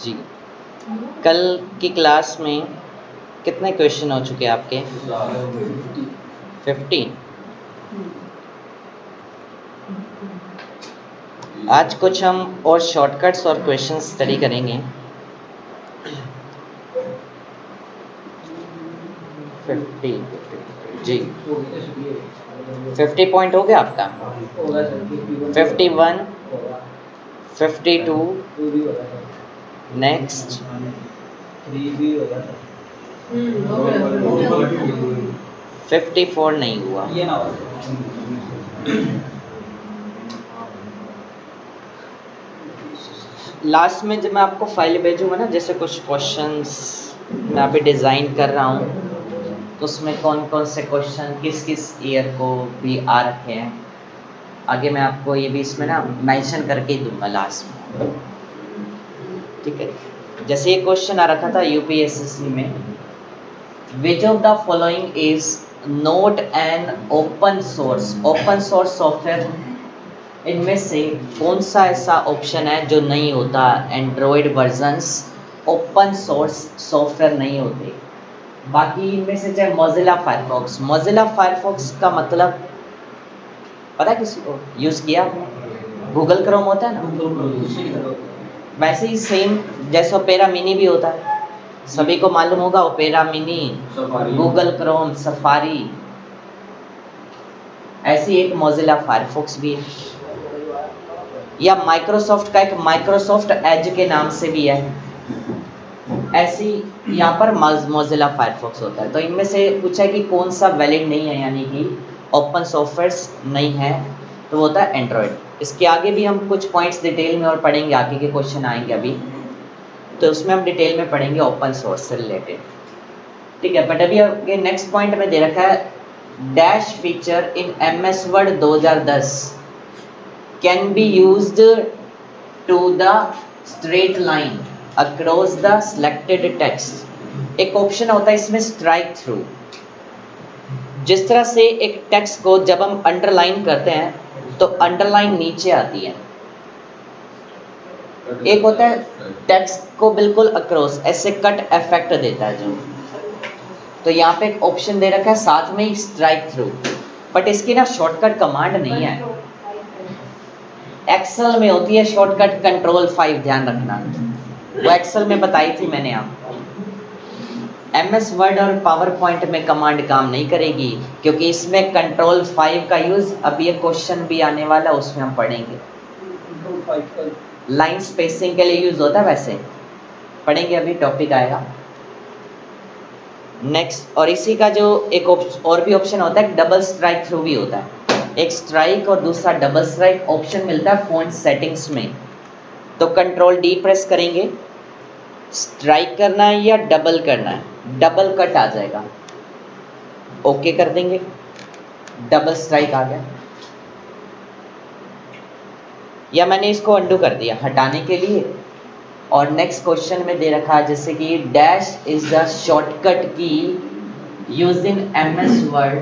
जी, कल की क्लास में कितने क्वेश्चन हो चुके हैं आपके? 50। आज कुछ हम और शॉर्टकट्स और क्वेश्चन स्टडी करेंगे। 50 जी, 50 पॉइंट हो गया आपका। 51, 52, नेक्स्ट 54 नहीं हुआ। लास्ट में जब मैं आपको फाइल भेजूंगा ना, जैसे कुछ क्वेश्चंस मैं अभी डिज़ाइन कर रहा हूँ, तो उसमें कौन कौन से क्वेश्चन किस किस ईयर को भी आ रखे हैं, आगे मैं आपको ये भी इसमें ना मेंशन करके ही दूंगा लास्ट में। ठीक है, जैसे ये क्वेश्चन आ रखा था यूपीएससी में, which of the following is note an open source software, इनमें से कौन सा ऐसा ऑप्शन है जो नहीं होता? Android versions open source software नहीं होते। बाकी इनमें से चाहे मोज़िला फायरफॉक्स का मतलब पता है किसी को? यूज़ किया आपने? गूगल क्रोम होता है ना, वैसे ही सेम जैसे ओपेरा मिनी भी होता है, सभी को मालूम होगा। Opera mini, Google Chrome, safari, ऐसी एक मोज़िला फायरफॉक्स भी है, या माइक्रोसॉफ्ट का एक माइक्रोसॉफ्ट एज के नाम से भी है। ऐसी यहाँ पर मोज़िला फायरफॉक्स होता है। तो इनमें से पूछा है कि कौन सा वैलिड नहीं है, यानी कि ओपन सॉफ्टवेयर्स नहीं है, तो होता है एंड्रॉयड। इसके आगे भी हम कुछ पॉइंट्स डिटेल में और पढ़ेंगे, आगे के क्वेश्चन आएंगे अभी, तो उसमें हम डिटेल में पढ़ेंगे ओपन सोर्स से रिलेटेड। ठीक है, बट अभी आगे नेक्स्ट पॉइंट में दे रखा है, dash feature in MS word 2010 can be used to the straight line across the selected text. एक ऑप्शन होता है इसमें स्ट्राइक थ्रू। जिस तरह से एक टेक्स्ट को जब हम अंडरलाइन करते हैं तो अंडरलाइन नीचे आती है, एक होता है टेक्स्ट को बिल्कुल अक्रॉस ऐसे कट इफेक्ट देता है जो, तो यहाँ पे एक ऑप्शन दे रखा है साथ में ही स्ट्राइक थ्रू, बट इसकी ना शॉर्टकट कमांड नहीं है। एक्सेल में होती है शॉर्टकट Ctrl+5, ध्यान रखना, वो एक्सेल में बताई थी मैंने आपको। MS वर्ड और पावर पॉइंट में कमांड काम नहीं करेगी, क्योंकि इसमें Ctrl+5 का यूज, अब ये क्वेश्चन भी आने वाला उसमें हम पढ़ेंगे। लाइन स्पेसिंग के लिए यूज होता है, वैसे पढ़ेंगे, अभी टॉपिक आएगा नेक्स्ट। और इसी का जो एक और भी ऑप्शन होता है, डबल स्ट्राइक थ्रू भी होता है। एक स्ट्राइक और दूसरा डबल स्ट्राइक ऑप्शन मिलता है फ़ॉन्ट सेटिंग्स में। तो Ctrl+D प्रेस करेंगे, स्ट्राइक करना है या डबल करना है, डबल कट आ जाएगा, ओके कर देंगे, डबल स्ट्राइक आ गया। या मैंने इसको अंडू कर दिया हटाने के लिए। और नेक्स्ट क्वेश्चन में दे रखा है जैसे कि dash is the shortcut key use in MS word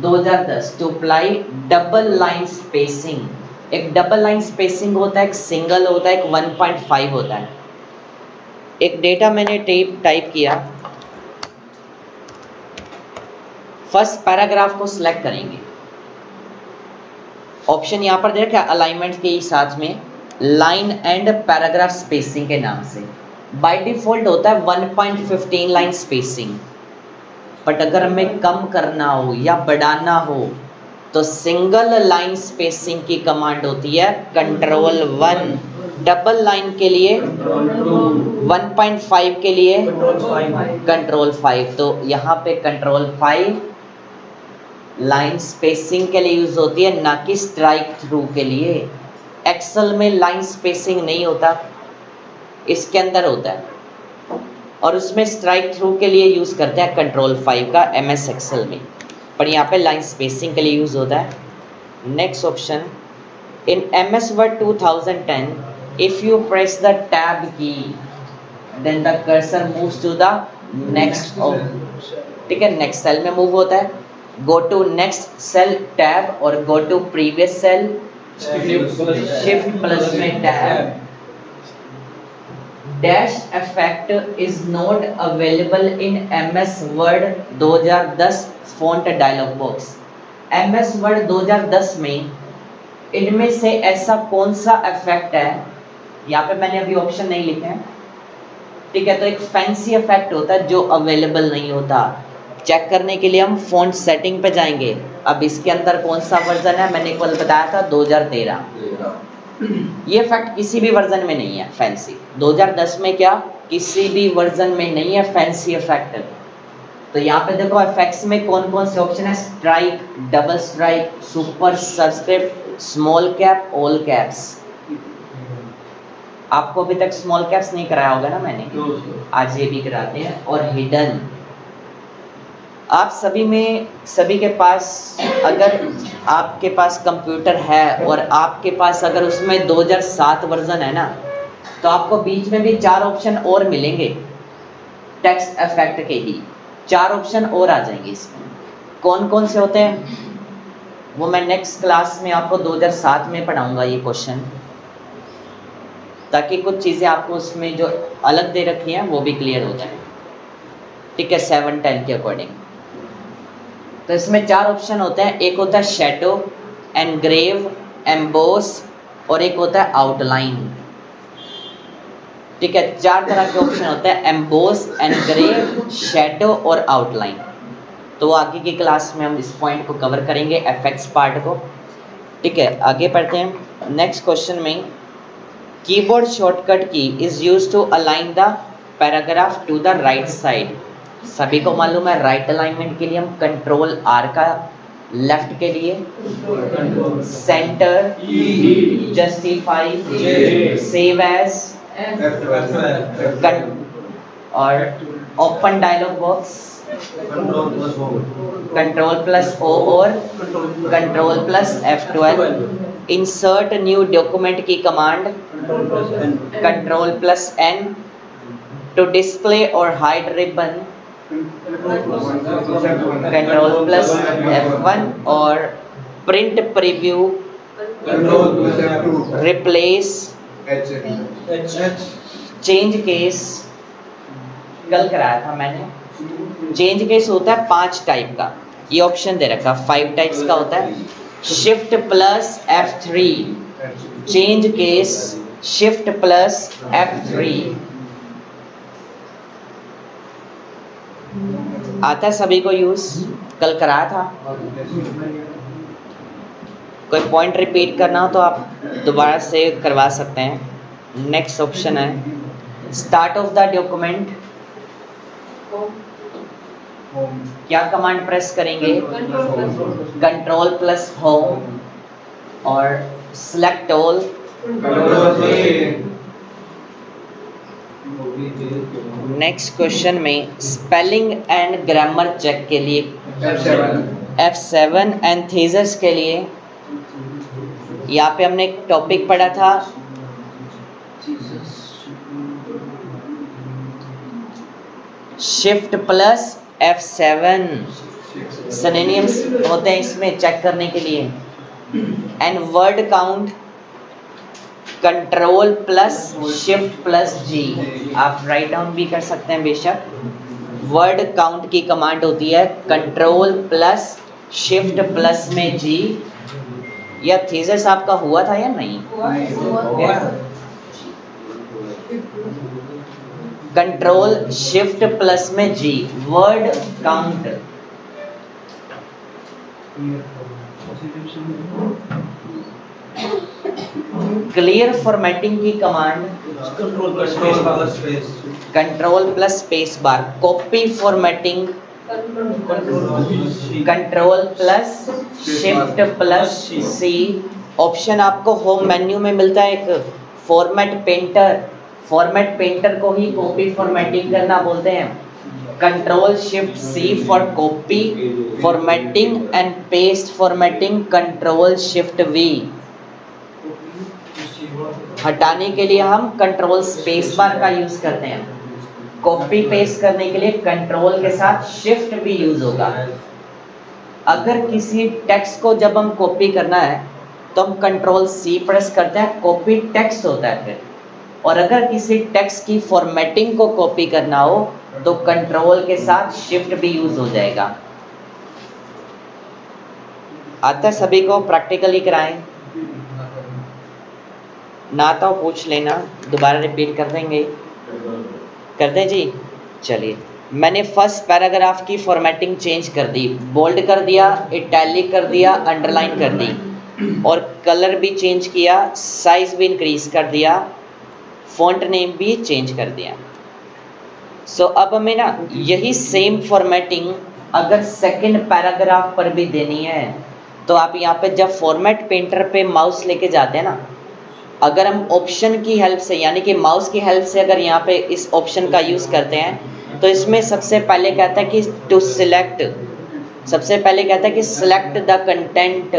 2010 to apply double line spacing. एक डबल लाइन स्पेसिंग होता है, एक सिंगल होता है, एक 1.5 होता है। एक डेटा मैंने टाइप किया, फर्स्ट पैराग्राफ को सिलेक्ट करेंगे, ऑप्शन यहाँ पर दे रखा है अलाइनमेंट के साथ में लाइन एंड पैराग्राफ स्पेसिंग के नाम से। बाय डिफॉल्ट होता है 1.15 लाइन स्पेसिंग, बट अगर हमें कम करना हो या बढ़ाना हो तो सिंगल लाइन स्पेसिंग की कमांड होती है Ctrl+1, डबल लाइन के लिए 1.5 के लिए Ctrl+5। तो यहाँ पे Ctrl+5 लाइन स्पेसिंग के लिए यूज होती है, ना कि स्ट्राइक थ्रू के लिए। एक्सेल में लाइन स्पेसिंग नहीं होता, इसके अंदर होता है, और उसमें स्ट्राइक थ्रू के लिए यूज करते हैं Ctrl+5 का MS एक्सेल में, पर यहाँ पे लाइन स्पेसिंग के लिए यूज होता है। Next option, in MS word 2010 if you press the tab key then the cursor moves to the next ठीक है, नेक्स्ट सेल में मूव होता है, go to next cell tab और go to previous cell shift plus में tab. Dash effect is not available in MS word 2010 font dialog box. MS word 2010 में इनमें से ऐसा कौन सा इफेक्ट है, यहाँ पे मैंने अभी ऑप्शन नहीं लिखे हैं, ठीक है, तो एक फैंसी इफेक्ट होता है जो अवेलेबल नहीं होता। चेक करने के लिए हम फॉन्ट सेटिंग पे जाएंगे। अब इसके अंदर कौन सा वर्जन है, मैंने कल बताया था 2013। ये इफेक्ट किसी भी वर्जन में नहीं है फैंसी। 2010 में क्या किसी भी वर्जन में नहीं है फैंसी इफेक्ट। तो यहाँ पे देखो इफेक्ट्स में कौन कौन से ऑप्शन है, strike, double strike, super subscript, small cap, all caps. आपको अभी तक स्मॉल कैप्स नहीं कराया होगा ना मैंने, आज ये भी कराते हैं। और हिडन, आप सभी के पास अगर आपके पास कंप्यूटर है और आपके पास अगर उसमें 2007 वर्जन है ना, तो आपको बीच में भी 4 ऑप्शन और मिलेंगे टेक्स्ट इफेक्ट के ही, 4 ऑप्शन और आ जाएंगे इसमें। कौन कौन से होते हैं वो मैं नेक्स्ट क्लास में आपको 2007 में पढ़ाऊंगा ये क्वेश्चन, ताकि कुछ चीज़ें आपको उसमें जो अलग दे रखी हैं वो भी क्लियर हो जाए, ठीक है, 7-10 के अकॉर्डिंग। तो इसमें 4 ऑप्शन होते हैं, एक होता है शैडो, एनग्रेव, एम्बोस और एक होता है आउटलाइन, ठीक है। 4 तरह के ऑप्शन होते हैं, एम्बोस, एनग्रेव, शैडो और आउटलाइन। तो आगे की क्लास में हम इस पॉइंट को कवर करेंगे, एफेक्ट्स पार्ट को, ठीक है। आगे पढ़ते हैं नेक्स्ट क्वेश्चन में। Keyboard shortcut key is used to align the paragraph to the right side. सभी को मालूम है राइट अलाइनमेंट के लिए हम कंट्रोल R का, लेफ्ट के लिए सेंटर, जस्टिफाई, सेव एज और open dialog box control plus O और control plus F12। Insert new document की command control plus N। To display और hide ribbon control plus F1 और print preview replace change case. कल कराया था मैंने। Change case होता है 5 टाइप का, ये ऑप्शन दे रखा 5 टाइप्स का होता है। Shift plus F3 change case, shift plus F3 आता है सभी को यूज, कल कराया था। कोई पॉइंट रिपीट करना हो तो आप दोबारा से करवा सकते हैं। नेक्स्ट ऑप्शन है स्टार्ट ऑफ द डॉक्यूमेंट। क्या कमांड प्रेस करेंगे, कंट्रोल प्लस होम और सिलेक्ट ऑल। नेक्स्ट क्वेश्चन में स्पेलिंग एंड ग्रामर चेक के लिए F7 एंड थीसिस के लिए यहाँ पे हमने एक टॉपिक पढ़ा था शिफ्ट प्लस F7 सिनोनिम्स होते हैं इसमें चेक करने के लिए। And word count control plus shift plus G, आप राइट डाउन भी कर सकते हैं बेशक। वर्ड काउंट की कमांड होती है कंट्रोल प्लस शिफ्ट प्लस में G। या थीसिस आपका हुआ था या नहीं? कंट्रोल शिफ्ट प्लस में G, word count. Clear formatting की command control plus space bar. Copy formatting control plus shift plus C। Option आपको होम मेन्यू में मिलता है एक फॉर्मेट पेंटर। फॉर्मेट पेंटर को ही कॉपी फॉर्मेटिंग करना बोलते हैं। Control shift C for copy formatting and paste formatting. Control shift V। हटाने के लिए हम कंट्रोल स्पेस बार का यूज करते हैं। कॉपी पेस्ट करने के लिए कंट्रोल के साथ शिफ्ट भी यूज होगा। अगर किसी टेक्स्ट को जब हम कॉपी करना है तो हम कंट्रोल सी प्रेस करते हैं, कॉपी टेक्स्ट होता है फिर। और अगर किसी टेक्स्ट की फॉर्मेटिंग को कॉपी करना हो तो कंट्रोल के साथ शिफ्ट भी यूज हो जाएगा। आता है सभी को? प्रैक्टिकली कराएं ना तो पूछ लेना, दोबारा रिपीट कर देंगे। कर दें जी? चलिए, मैंने फर्स्ट पैराग्राफ की फॉर्मेटिंग चेंज कर दी, बोल्ड कर दिया, इटैलिक कर दिया, अंडरलाइन कर दी और कलर भी चेंज किया, साइज भी इंक्रीज कर दिया, फॉन्ट नेम भी चेंज कर दिया। सो अब हमें ना यही सेम फॉर्मेटिंग अगर सेकंड पैराग्राफ पर भी देनी है तो आप यहाँ पे जब फॉर्मेट पेंटर पे माउस लेके जाते हैं ना, अगर हम ऑप्शन की हेल्प से यानी कि माउस की हेल्प से अगर यहाँ पे इस ऑप्शन का यूज़ करते हैं तो इसमें सबसे पहले कहता है कि टू सिलेक्ट, सबसे पहले कहता है कि select the content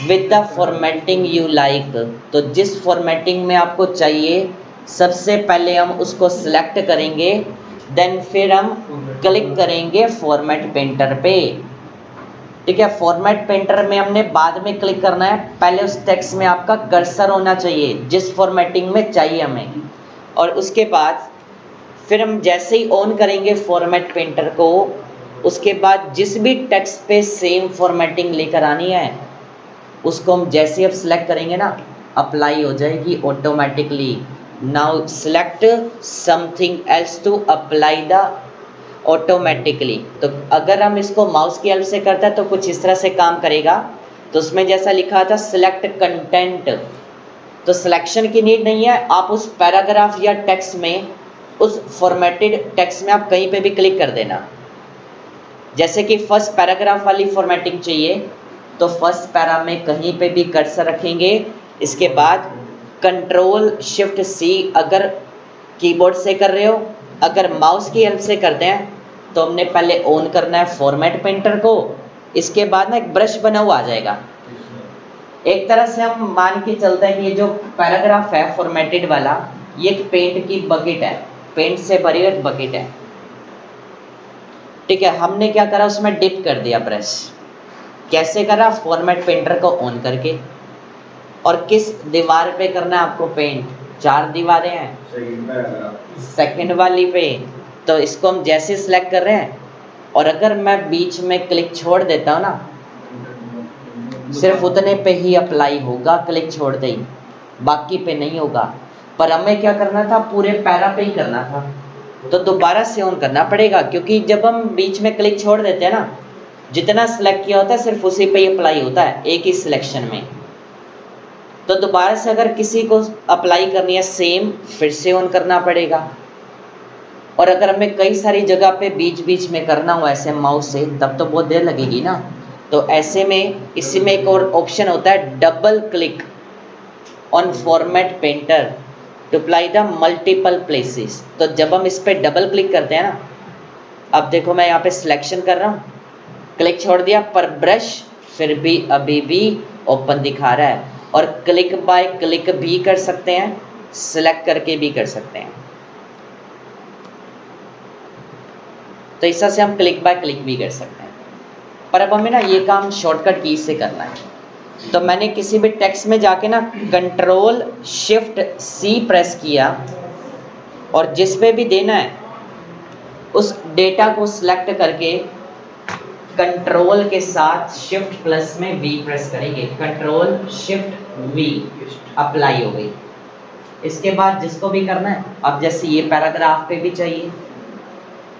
with the formatting you like. तो जिस फॉर्मेटिंग में आपको चाहिए सबसे पहले हम उसको सिलेक्ट करेंगे, देन फिर हम क्लिक करेंगे फॉर्मेट पेंटर पे। ठीक है, फॉर्मेट पेंटर में हमने बाद में क्लिक करना है, पहले उस टेक्स्ट में आपका कर्सर होना चाहिए जिस फॉर्मेटिंग में चाहिए हमें। और उसके बाद फिर हम जैसे ही ऑन करेंगे फॉर्मेट पेंटर को, उसके बाद जिस भी टेक्स्ट पे सेम फॉर्मेटिंग लेकर आनी है उसको हम जैसे अब सिलेक्ट करेंगे ना, अप्लाई हो जाएगी automatically. Now select something else to apply the automatically. तो अगर हम इसको माउस की हेल्प से करते हैं तो कुछ इस तरह से काम करेगा। तो उसमें जैसा लिखा था सिलेक्ट कंटेंट, तो सिलेक्शन की नीड नहीं है, आप उस पैराग्राफ या टेक्स्ट में, उस फॉर्मेटेड टेक्स्ट में आप कहीं पे भी क्लिक कर देना। जैसे कि फर्स्ट पैराग्राफ वाली फॉर्मेटिंग चाहिए तो फर्स्ट पैरा में कहीं पे भी कर्सर रखेंगे, इसके बाद कंट्रोल शिफ्ट सी अगर कीबोर्ड से कर रहे हो, अगर माउस की हेल्प से करते हैं तो हमने पहले ऑन करना है फॉर्मेट पेंटर को, इसके बाद ना एक ब्रश बना हुआ आ जाएगा। एक तरह से हम मान के चलते हैं कि ये जो पैराग्राफ है फॉर्मेटेड वाला, ये एक पेंट की बकेट है, पेंट से भरी हुई एक बकेट है। ठीक है, हमने क्या करा, उसमें डिप कर दिया ब्रश। कैसे करा? फॉर्मेट पेंटर को ऑन करके। और किस दीवार पे करना है आपको पेंट? 4 दीवारें हैं, सेकंड वाली पे। तो इसको हम जैसे सिलेक्ट कर रहे हैं और अगर मैं बीच में क्लिक छोड़ देता हूँ ना, सिर्फ उतने पे ही अप्लाई होगा, क्लिक छोड़ते ही, बाकी पे नहीं होगा। पर हमें क्या करना था, पूरे पैरा पे ही करना था, तो दोबारा से ऑन करना पड़ेगा, क्योंकि जब हम बीच में क्लिक छोड़ देते हैं ना, जितना सिलेक्ट किया होता है सिर्फ उसी पे ही अप्लाई होता है एक ही सिलेक्शन में। तो दोबारा से अगर किसी को अप्लाई करनी है सेम, फिर से ऑन करना पड़ेगा। और अगर हमें कई सारी जगह पे बीच बीच में करना हो ऐसे माउस से, तब तो बहुत देर लगेगी ना। तो ऐसे में इसी में एक और ऑप्शन होता है double click on format painter to apply the multiple places. तो जब हम इस पर डबल क्लिक करते हैं ना, अब देखो मैं यहाँ पे सिलेक्शन कर रहा हूँ, क्लिक छोड़ दिया, पर ब्रश फिर भी अभी भी ओपन दिखा रहा है। और क्लिक बाय क्लिक भी कर सकते हैं, सिलेक्ट करके भी कर सकते हैं। तो इस तरह से हम क्लिक बाय क्लिक भी कर सकते हैं। पर अब हमें ना ये काम शॉर्टकट की से करना है। तो मैंने किसी भी टेक्स्ट में जाके ना कंट्रोल शिफ्ट सी प्रेस किया और जिस पे भी देना है उस डेटा को सिलेक्ट करके कंट्रोल के साथ शिफ्ट प्लस में वी प्रेस करेंगे, कंट्रोल शिफ्ट वी, अप्लाई हो गई। इसके बाद जिसको भी करना है, अब जैसे ये पैराग्राफ पे भी चाहिए,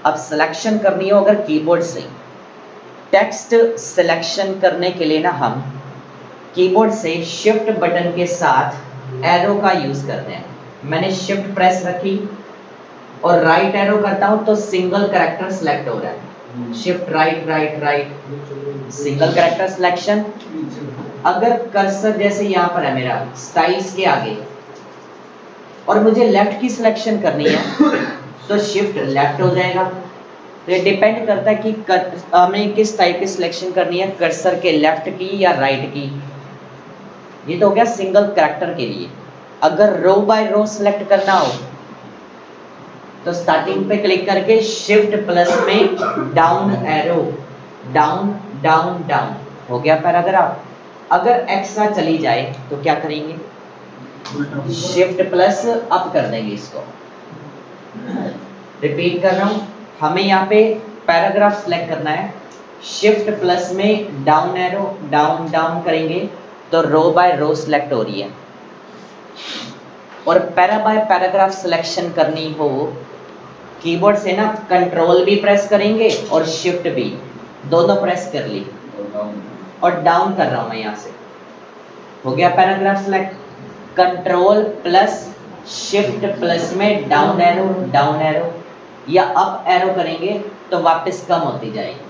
अब सिलेक्शन करनी हो अगर कीबोर्ड से, टेक्स्ट सिलेक्शन करने के लिए ना हम कीबोर्ड से शिफ्ट बटन के साथ एरो का यूज करते हैं। मैंने शिफ्ट प्रेस रखी और राइट एरो करता हूं तो सिंगल कैरेक्टर सिलेक्ट हो रहा है, shift right right right, single character selection. अगर कर्सर जैसे यहाँ पर है मेरा स्टाइल्स के आगे और मुझे लेफ्ट की सिलेक्शन करनी है तो शिफ्ट लेफ्ट हो जाएगा। तो ये डिपेंड करता है कि हमें किस टाइप की सिलेक्शन करनी है, कर्सर के लेफ्ट की या राइट की। ये तो हो गया सिंगल कैरेक्टर के लिए। अगर रो बाय रो सिलेक्ट करना हो तो स्टार्टिंग पे क्लिक करके शिफ्ट प्लस में down arrow, down down down, हो गया पैराग्राफ। अगर एक्स्ट्रा चली जाए तो क्या करेंगे, शिफ्ट प्लस अप कर देंगे इसको। रिपीट कर रहा हूं, हमें यहाँ पे पैराग्राफ सिलेक्ट करना है, शिफ्ट प्लस में डाउन एरो डाउन डाउन करेंगे तो रो बाय रो सिलेक्ट हो रही है। और पैरा बाय पैराग्राफ सिलेक्शन करनी हो कीबोर्ड से ना, कंट्रोल भी प्रेस करेंगे और शिफ्ट भी, दोनों प्रेस कर ली और डाउन कर रहा हूं मैं यहाँ से, हो गया paragraph select. Control plus shift plus में डाउन एरो या अप एरो करेंगे तो वापस कम होती जाएगी।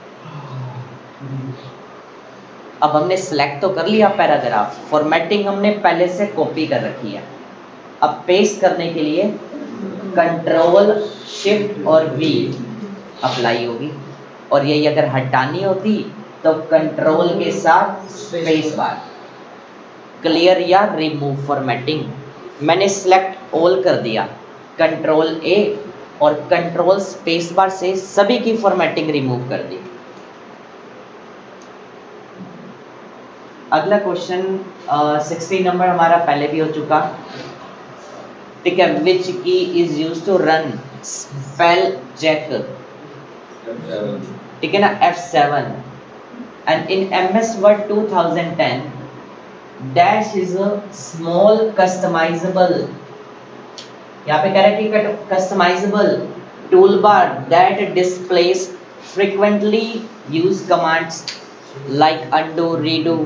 अब हमने सिलेक्ट तो कर लिया पैराग्राफ, फॉर्मेटिंग हमने पहले से कॉपी कर रखी है। अब पेस्ट करने के लिए कंट्रोल शिफ्ट और वी अप्लाई होगी, और यही अगर हटानी होती तो कंट्रोल के साथ स्पेस बार, क्लियर या रिमूव फॉर्मेटिंग। मैंने सिलेक्ट ऑल कर दिया, कंट्रोल ए और कंट्रोल स्पेस बार से सभी की फॉर्मेटिंग रिमूव कर दी। अगला क्वेश्चन 16 नंबर हमारा पहले भी हो चुका, ठीक है। Which key is used to run spell check, ठीक है ना, F7 and in MS Word 2010 dash is a small customizable, यहाँ पे कह रहा है कि customizable tool bar that displays frequently used commands like undo, redo,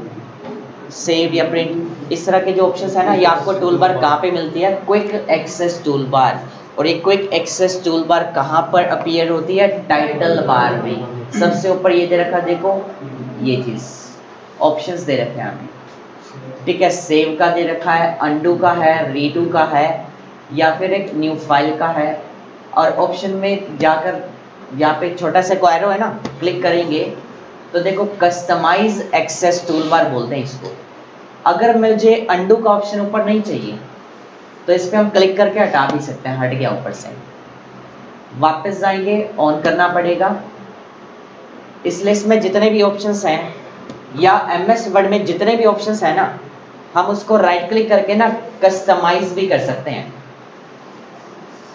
save या प्रिंट। इस तरह के जो ऑप्शंस है ना, ये आपको टूल बार कहाँ पे मिलती है, क्विक एक्सेस टूल बार। और ये क्विक एक्सेस टूल बार कहाँ पर अपीयर होती है, टाइटल बार में। सबसे ऊपर ये दे रखा, देखो ये चीज ऑप्शंस दे रखे हैं हमें, ठीक है। सेव का दे रखा है, अनडू का है, रीडू का है, या फिर एक न्यू फाइल का है। और ऑप्शन में जाकर यहाँ पे छोटा सा एरो है ना, क्लिक करेंगे तो देखो कस्टमाइज एक्सेस टूल बार बोलते हैं इसको। अगर मुझे अनडू का ऑप्शन ऊपर नहीं चाहिए तो इस पर हम क्लिक करके हटा भी सकते हैं, हट गया ऊपर से। वापस जाएंगे, ऑन करना पड़ेगा। इस लिस्ट में जितने भी ऑप्शंस हैं या MS वर्ड में जितने भी ऑप्शंस हैं ना, हम उसको राइट क्लिक करके ना कस्टमाइज भी कर सकते हैं।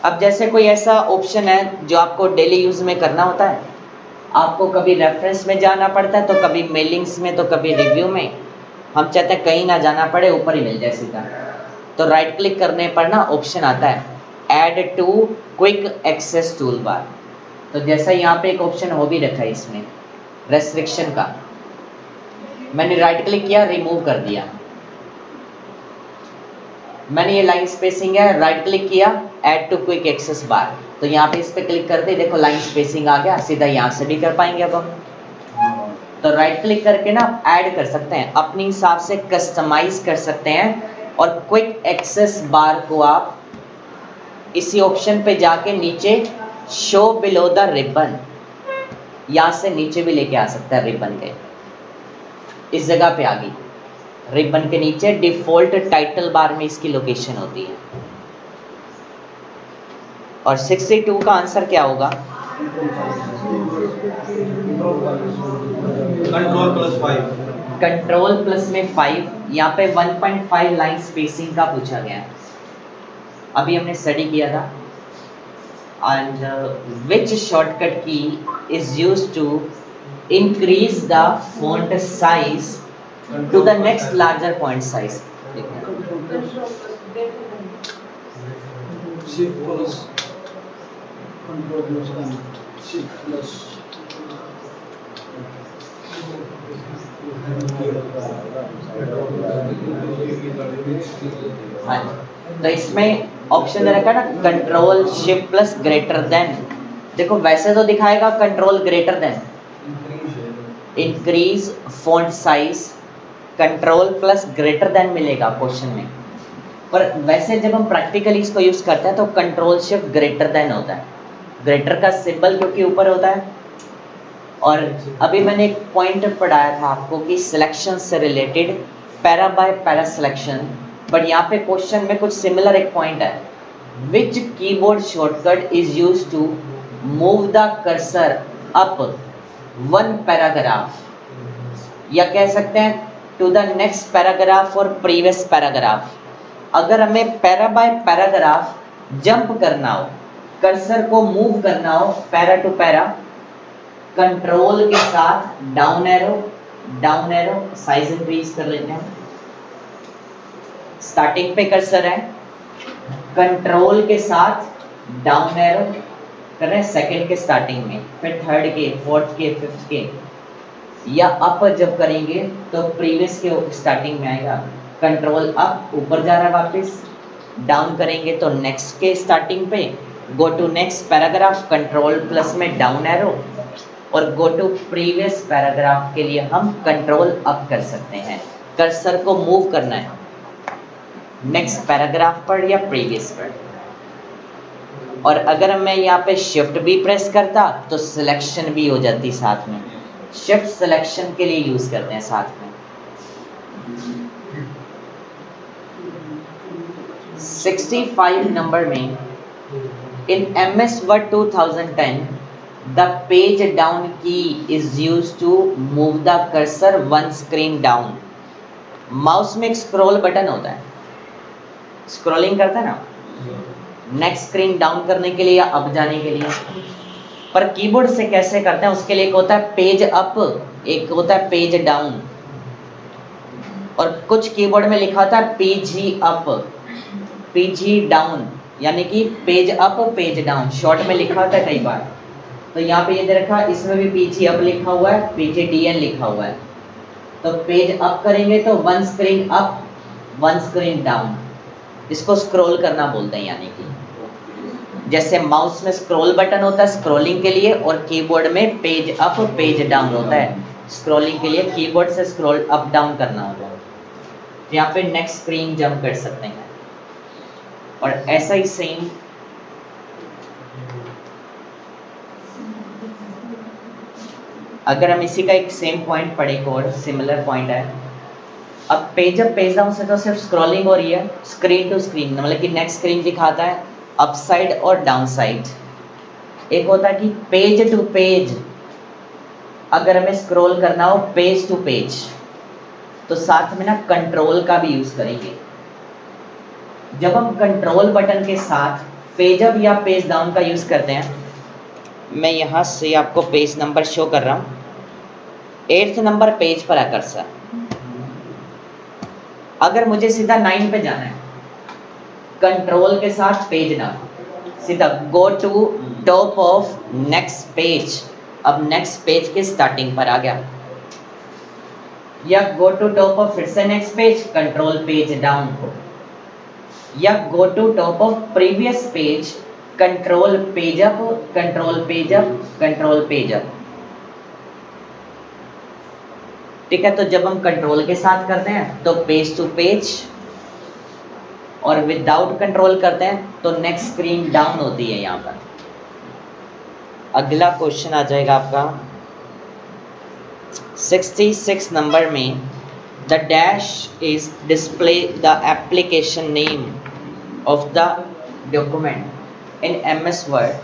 अब जैसे कोई ऐसा ऑप्शन है जो आपको डेली यूज में करना होता है, आपको कभी रेफरेंस में जाना पड़ता है, तो कभी मेलिंग्स में, तो कभी रिव्यू में। हम चाहते हैं कहीं ना जाना पड़े, ऊपर ही मिल जाए सीधा। तो राइट क्लिक करने पर ना ऑप्शन आता है add to quick access tool bar. तो जैसा यहाँ पे एक ऑप्शन हो भी रखा है इसमें रेस्ट्रिक्शन का, मैंने राइट क्लिक किया, रिमूव कर दिया। मैंने ये लाइन स्पेसिंग है, राइट क्लिक किया, ऐड टू क्विक एक्सेस बार, तो यहाँ पे इस पे क्लिक करते देखो लाइन स्पेसिंग आ गया, सीधा यहाँ से भी कर पाएंगे अब हम। तो राइट क्लिक करके ना ऐड कर सकते हैं, अपने हिसाब से कस्टमाइज कर सकते हैं। और क्विक एक्सेस बार को आप इसी ऑप्शन पे जाके नीचे शो बिलो द रिबन, यहाँ से नीचे भी लेके आ सकता है रिबन के, इस जगह पे आ गई। रिबन के नीचे डिफॉल्ट टाइटल बार में इसकी लोकेशन होती है। और 62 का आंसर क्या होगा, कंट्रोल प्लस में 5। यहाँ पे 1.5 लाइन स्पेसिंग का पूछा गया है, अभी हमने स्टडी किया था। And which shortcut key is used to increase the font size to the next larger font size। Shift plus control plus and shift plus हाँ, तो इसमें ऑप्शन दे रखा है ना control shift plus greater than. देखो वैसे तो दिखाएगा control greater than, increase font size, control plus greater than मिलेगा क्वेश्चन में। पर वैसे जब हम प्रैक्टिकली इसको यूज करते हैं तो कंट्रोल शिफ्ट ग्रेटर देन होता है, ग्रेटर का सिंबल क्योंकि ऊपर होता है। और अभी मैंने एक पॉइंट पढ़ाया था आपको कि सिलेक्शन से related para by para selection, but यहाँ पे क्वेश्चन में कुछ सिमिलर एक पॉइंट है Which keyboard shortcut is used to move the cursor up one paragraph, या कह सकते हैं टू द नेक्स्ट पैराग्राफ और प्रीवियस पैराग्राफ। अगर हमें पैरा बाय पैराग्राफ जंप करना हो, कर्सर को मूव करना हो पैरा टू पैरा, कंट्रोल के साथ डाउन एरो साइज इंक्रीज कर लेते हैं। स्टार्टिंग पे कर्सर है, कंट्रोल के साथ डाउन एरो कर रहे हैं सेकंड के स्टार्टिंग में, फिर थर्ड के, फोर्थ के, फिफ्थ के, या अप जब करेंगे तो प्रीवियस के स्टार्टिंग में आएगा। कंट्रोल अप ऊपर जा रहा है वापस, डाउन करेंगे तो नेक्स्ट के स्टार्टिंग पे, go to next paragraph control plus में डाउन एरो, और गो टू प्रीवियस पैराग्राफ के लिए हम कंट्रोल अप कर सकते हैं। कर्सर को मूव करना है नेक्स्ट पैराग्राफ पर या प्रीवियस पर। और अगर मैं यहाँ पे शिफ्ट भी प्रेस करता तो सिलेक्शन भी हो जाती साथ में, शिफ्ट सिलेक्शन के लिए यूज करते हैं साथ में। 65 नंबर में इन MS Word 2010 the page down key is used to move the cursor one screen down। Mouse में एक स्क्रॉल बटन होता है, स्क्रॉलिंग करता है ना, नेक्स्ट स्क्रीन डाउन करने के लिए या अप जाने के लिए। पर कीबोर्ड से कैसे करते हैं, उसके लिए एक होता है पेज अप, एक होता है पेज डाउन, और कुछ कीबोर्ड में लिखा होता है PG अप PG डाउन, यानी कि page up page down short में लिखा होता है कई बार। तो यहाँ पे ये दे रखा, इसमें भी PG अप लिखा हुआ है, PGDN लिखा हुआ है। तो पेज अप करेंगे तो one screen up one screen down, इसको स्क्रॉल करना बोलते हैं। यानी कि जैसे माउस में स्क्रॉल बटन होता है स्क्रॉलिंग के लिए, और कीबोर्ड में पेज अप पेज डाउन होता है स्क्रॉलिंग के लिए, कीबोर्ड से स्क्रॉल अप डाउन करना होता है। तो यहाँ पे नेक्स्ट स्क्रीन जंप कर सकते हैं। और ऐसा ही सेम अगर हम इसी का एक सेम पॉइंट पढ़े, और सिमिलर पॉइंट है। अब पेज अप पेज डाउन से तो सिर्फ स्क्रॉलिंग हो रही है, स्क्रीन टू स्क्रीन मतलब कि नेक्स्ट स्क्रीन दिखाता है अप साइड और डाउन साइड। एक होता है कि पेज टू पेज, अगर हमें स्क्रॉल करना हो पेज टू पेज तो साथ में ना कंट्रोल का भी यूज करेंगे। जब हम कंट्रोल बटन के साथ पेज अप या पेज डाउन का यूज करते हैं, मैं यहाँ से आपको पेज नंबर शो कर रहा हूँ, 8th नंबर पेज पर है कर्सर। अगर मुझे सीधा 9 पे जाना है, कंट्रोल के साथ पेज डाउन, सीधा go to top of next page, अब नेक्स्ट पेज के स्टार्टिंग पर आ गया, या गो टू टॉप ऑफ फिर से next page control page down, या go to top of previous page control page up control page up control page up. ठीक है, तो जब हम कंट्रोल के साथ करते हैं तो पेज टू पेज, और विदाउट कंट्रोल करते हैं तो नेक्स्ट स्क्रीन डाउन होती है यहाँ पर। अगला क्वेश्चन आ जाएगा आपका 66 नंबर में, the dash is display the application name of the document in MS Word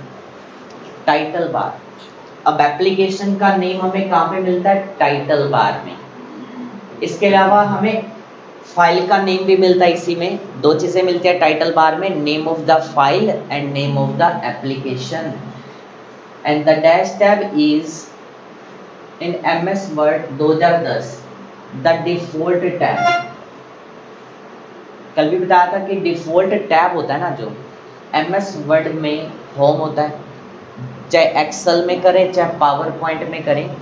title bar. अब एप्लीकेशन का नेम हमें कहाँ पे मिलता है, टाइटल बार में। इसके अलावा हमें फाइल का नेम भी मिलता है, इसी में दो चीजें मिलती है टाइटल बार में, name of the file and name of the application. And the dash tab is in MS Word 2010 the default tab. कल भी बताया था कि डिफॉल्ट टैब होता है ना जो MS Word में होम होता है, चाहे एक्सेल में करें चाहे पावर पॉइंट में करें,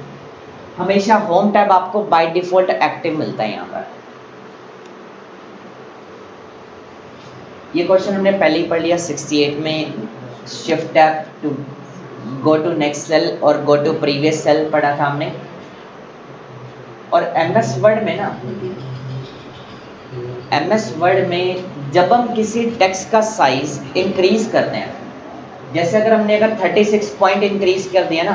हमेशा होम टैब आपको बाय डिफॉल्ट एक्टिव मिलता है यहाँ पर। ये क्वेश्चन हमने पहले ही पढ़ लिया 68 में, shift tab to go to next cell और गो टू प्रीवियस सेल पढ़ा था हमने। और MS Word में ना, MS Word में जब हम किसी टेक्स्ट का साइज इंक्रीज करते हैं, जैसे अगर 36 पॉइंट इंक्रीज कर दिया ना,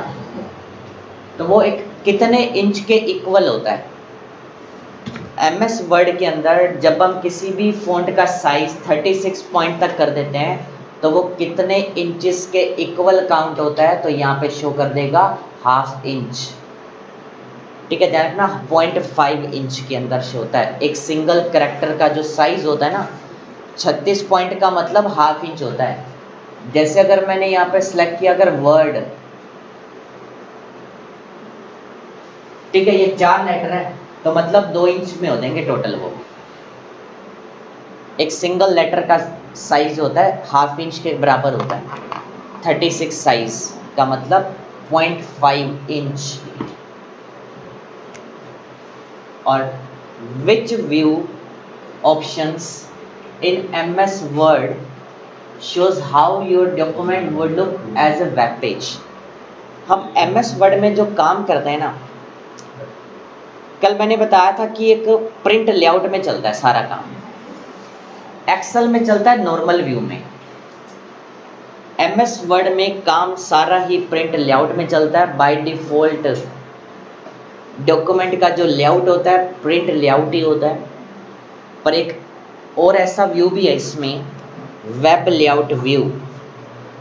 तो वो एक कितने इंच के इक्वल होता है। MS Word के अंदर जब हम किसी भी फॉन्ट का साइज 36 पॉइंट तक कर देते हैं तो वो कितने इंचेस के इक्वल काउंट होता है, तो यहाँ पे शो कर देगा हाफ इंच। ठीक है, ध्यान रखना 0.5 इंच के अंदर शो होता है। एक सिंगल कैरेक्टर का जो साइज होता है ना 36 पॉइंट का मतलब हाफ इंच होता है। जैसे अगर मैंने यहाँ पे सिलेक्ट किया अगर वर्ड, ठीक है, ये 4 लेटर है तो मतलब 2 इंच में हो जाएंगे टोटल। वो एक सिंगल लेटर का साइज होता है हाफ इंच के बराबर होता है। 36 साइज का मतलब 0.5 इंच। और which view options in MS word shows how your document would look as a web page। हम MS वर्ड में जो काम करते हैं ना, कल मैंने बताया था कि एक प्रिंट लेआउट में चलता है सारा काम, एक्सेल में चलता है नॉर्मल व्यू में। MS वर्ड में काम सारा ही प्रिंट लेआउट में चलता है। बाय डिफॉल्ट डॉक्यूमेंट का जो लेआउट होता है प्रिंट लेआउट ही होता है। पर एक और ऐसा व्यू भी है इसमें, web layout view.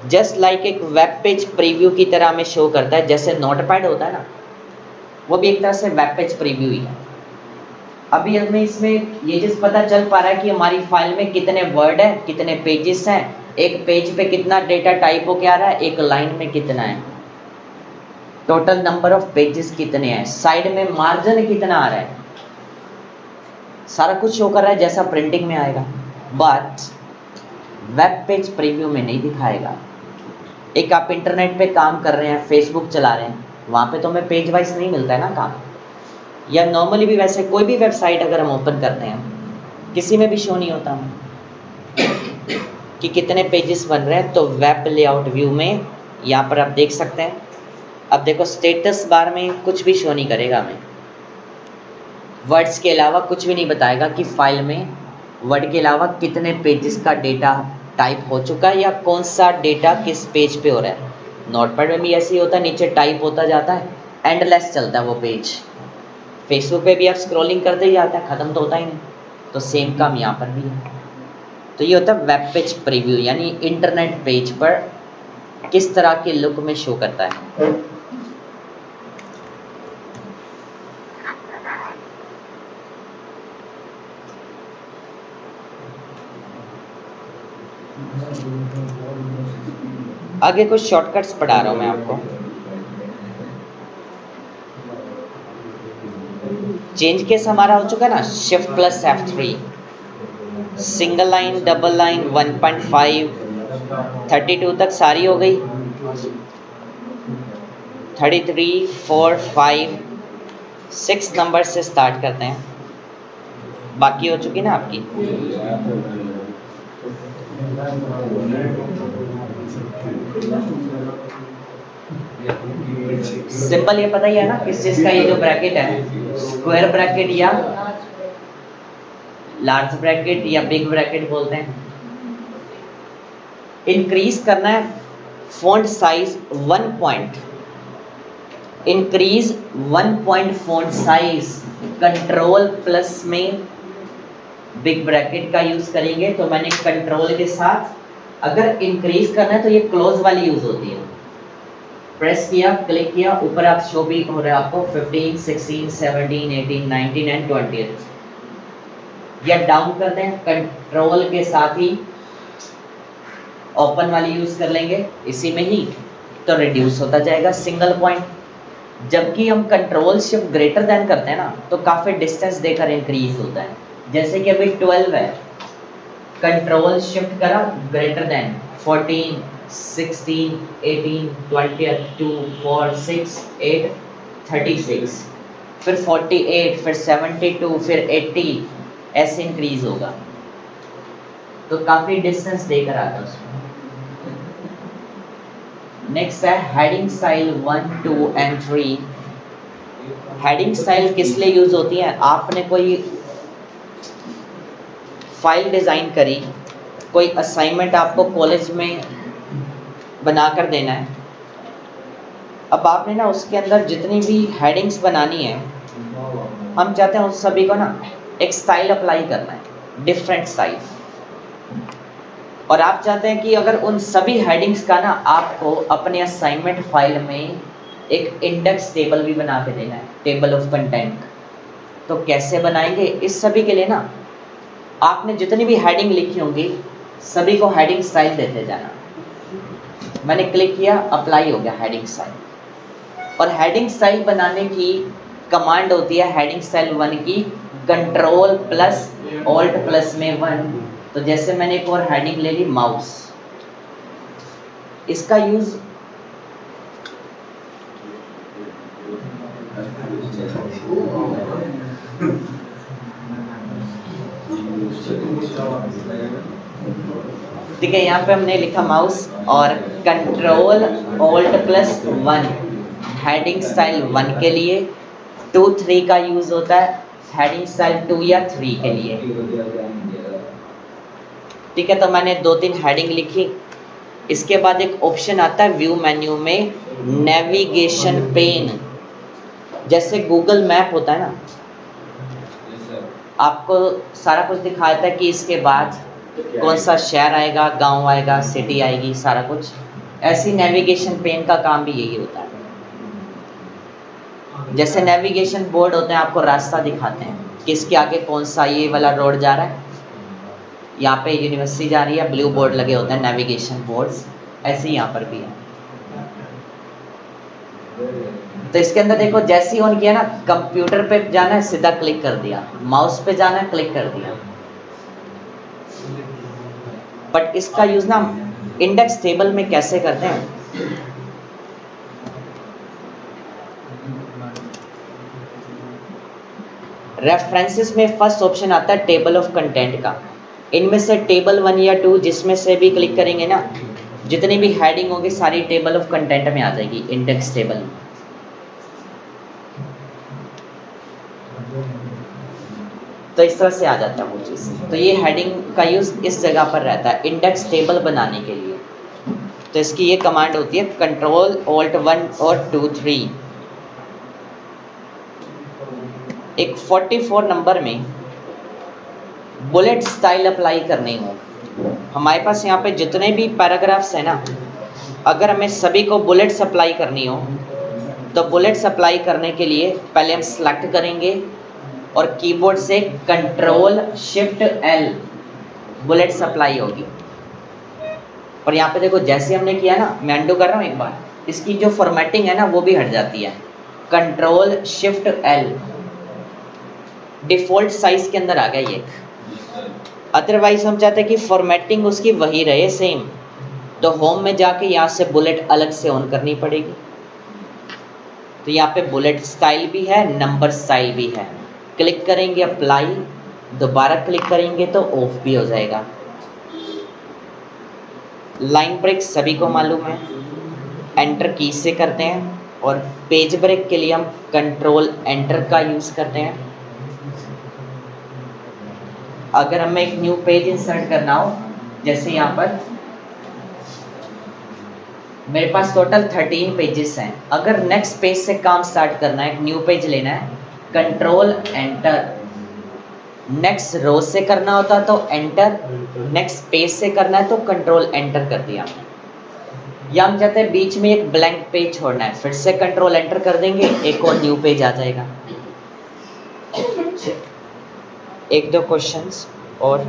Just like एक वेब पेज प्रीव्यू की तरह हमें शो करता है, जैसे नोटपैड होता है ना, वो भी एक तरह से वेब पेज प्रीव्यू ही है। अभी हमें इसमें ये चीज़ पता चल पा रहा है कि हमारी फाइल में कितने वर्ड है, कितने पेजेस हैं, एक पेज पे कितना डेटा टाइप होके आ रहा है, एक लाइन में कितना है, टोटल नंबर ऑफ पेजेस कितने हैं, साइड में मार्जिन कितना आ रहा है, सारा कुछ शो कर रहा है जैसा प्रिंटिंग में आएगा। बट वेब पेज प्रीव्यू में नहीं दिखाएगा। एक आप इंटरनेट पे काम कर रहे हैं, फेसबुक चला रहे हैं, वहाँ पे तो हमें पेज वाइज नहीं मिलता है ना काम। या नॉर्मली भी वैसे कोई भी वेबसाइट अगर हम ओपन करते हैं, किसी में भी शो नहीं होता कि कितने पेजेस बन रहे हैं। तो वेब लेआउट व्यू में यहाँ पर आप देख सकते हैं। अब देखो स्टेटस बार में कुछ भी शो नहीं करेगा हमें, वर्ड्स के अलावा कुछ भी नहीं बताएगा कि फाइल में वर्ड के अलावा कितने पेजेस का डेटा टाइप हो चुका है या कौन सा डेटा किस पेज पे हो रहा है। नोटपैड में भी ऐसे ही होता है, नीचे टाइप होता जाता है, एंडलेस चलता है वो पेज। फेसबुक पे भी आप स्क्रॉलिंग करते ही जाता है, ख़त्म तो होता ही नहीं। तो सेम काम यहाँ पर भी है। तो ये होता है वेब पेज प्रीव्यू, यानी इंटरनेट पेज पर किस तरह के लुक में शो करता है। आगे कुछ शॉर्टकट्स पढ़ा रहा हूँ मैं आपको। चेंज केस हमारा हो चुका है ना, shift plus F3, single line, double line, 1.5, 32 तक सारी हो गई। 33, 4, 5, 6 नंबर से स्टार्ट करते हैं, बाकी हो चुकी ना आपकी। सिंपल ये पता ही है ना किस चीज का, ये जो ब्रैकेट है स्क्वायर ब्रैकेट या लार्ज ब्रैकेट या बिग ब्रैकेट बोलते हैं। इंक्रीज करना है font size 1 point, increase 1 point font size, control plus में बिग ब्रैकेट का यूज करेंगे। तो मैंने कंट्रोल के साथ अगर इंक्रीज करना है तो ये क्लोज वाली यूज होती है, प्रेस किया, क्लिक किया, ऊपर आप शो भी हो रहा है आपको 15, 16, 17, 18, 19 एंड 20। या डाउन करते हैं कंट्रोल के साथ ही ओपन वाली यूज कर लेंगे इसी में ही, तो रिड्यूस होता जाएगा सिंगल पॉइंट। जबकि हम कंट्रोल शिफ्ट ग्रेटर देन करते हैं ना तो काफी डिस्टेंस देकर इंक्रीज होता है। जैसे कि अभी 12 है, कंट्रोल शिफ्ट करा ग्रेटर देन 14, 16, 18, 20, 2, 4, 6, 8, 36, फिर 48, फिर 72, फिर 80, ऐसे इंक्रीज होगा। तो काफी डिस्टेंस देकर आता है उसमें। नेक्स्ट है heading style 1, 2 and 3। Heading style किस लिए यूज होती है? आपने कोई फाइल डिजाइन करी, कोई असाइनमेंट आपको कॉलेज में बनाकर देना है। अब आपने ना उसके अंदर जितनी भी हेडिंग्स बनानी है, हम चाहते हैं उस सभी को ना एक स्टाइल अप्लाई करना है, डिफरेंट स्टाइल। और आप चाहते हैं कि अगर उन सभी हेडिंग्स का ना आपको अपने असाइनमेंट फाइल में एक इंडेक्स टेबल भी बना के देना है, टेबल ऑफ कंटेंट। तो कैसे बनाएंगे? इस सभी के लिए ना आपने जितनी भी हेडिंग लिखी होंगी सभी को हेडिंग स्टाइल देते जाना। मैंने क्लिक किया, अप्लाई हो गया हेडिंग स्टाइल। और हेडिंग स्टाइल बनाने की कमांड होती है हेडिंग स्टाइल 1 की कंट्रोल प्लस ऑल्ट प्लस में 1। तो जैसे मैंने एक और हेडिंग ले ली माउस, इसका यूज ठीक है, यहाँ पे हमने लिखा माउस और control alt plus 1 heading style 1 के लिए। 2 3 का यूज होता है हेडिंग स्टाइल 2 या 3 के लिए। ठीक है, तो मैंने 2-3 हेडिंग लिखी। इसके बाद एक ऑप्शन आता है व्यू मेन्यू में नेविगेशन पेन। जैसे गूगल मैप होता है ना, आपको सारा कुछ दिखाता है कि इसके बाद कौन सा शहर आएगा, गांव आएगा, सिटी आएगी, सारा कुछ। ऐसी नेविगेशन पेन का काम भी यही होता है। जैसे नेविगेशन बोर्ड होते हैं, आपको रास्ता दिखाते हैं कि इसके आगे कौन सा ये वाला रोड जा रहा है, यहाँ पे यूनिवर्सिटी जा रही है, ब्लू बोर्ड लगे होते हैं नेविगेशन बोर्ड्स। ऐसे ही यहाँ पर भी है। तो इसके अंदर देखो, जैसे ही ऑन किया ना, कंप्यूटर पे जाना है सीधा क्लिक कर दिया, माउस पे जाना है क्लिक कर दिया। बट इसका यूज ना इंडेक्स टेबल में कैसे करते हैं? रेफरेंसेस में फर्स्ट ऑप्शन आता है टेबल ऑफ कंटेंट का। इनमें से टेबल 1 या 2 जिसमें से भी क्लिक करेंगे ना, जितनी भी हेडिंग होगी सारी टेबल ऑफ कंटेंट में आ जाएगी, इंडेक्स टेबल में। तो इस तरह से आ जाता है वो चीज़। तो ये हेडिंग का यूज इस जगह पर रहता है इंडेक्स टेबल बनाने के लिए। तो इसकी ये कमांड होती है कंट्रोल ऑल्ट 1 और 2 3। एक 44 नंबर में बुलेट स्टाइल अप्लाई करनी हो, हमारे पास यहाँ पे जितने भी पैराग्राफ्स हैं ना, अगर हमें सभी को बुलेट्स अप्लाई करनी हो तो बुलेट्स अप्लाई करने के लिए पहले हम सेलेक्ट करेंगे और कीबोर्ड से control shift L bullets apply होगी। और यहाँ पे देखो, जैसे हमने किया ना, मैं अनडू कर रहा हूँ एक बार, इसकी जो फॉर्मेटिंग है ना वो भी हट जाती है। Control shift L default size के अंदर आ गया ये। अदरवाइज हम चाहते हैं कि फॉर्मेटिंग उसकी वही रहे सेम, तो होम में जाके यहाँ से बुलेट अलग से ऑन करनी पड़ेगी। तो यहाँ पे बुलेट स्टाइल भी है, नंबर स्टाइल भी है। क्लिक करेंगे अप्लाई, दोबारा क्लिक करेंगे तो ऑफ भी हो जाएगा। लाइन ब्रेक सभी को मालूम है, एंटर की से करते हैं। और पेज ब्रेक के लिए हम कंट्रोल एंटर का यूज करते हैं। अगर हमें एक न्यू पेज इंसर्ट करना हो, जैसे यहाँ पर मेरे पास टोटल 13 पेजेस हैं, अगर नेक्स्ट पेज से काम स्टार्ट करना है, एक न्यू पेज लेना है, कंट्रोल एंटर। नेक्स्ट रो से करना होता तो एंटर, नेक्स्ट पेज से करना है तो कंट्रोल एंटर कर दिया। या हम चाहते हैं बीच में एक ब्लैंक पेज छोड़ना है, फिर से कंट्रोल एंटर कर देंगे, एक और न्यू पेज आ जाएगा। 1-2 क्वेश्चंस और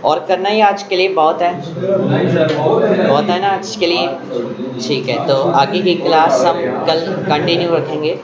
और करना ही आज के लिए बहुत है, बहुत है ना आज के लिए। ठीक है, तो आगे की क्लास हम कल कंटिन्यू रखेंगे।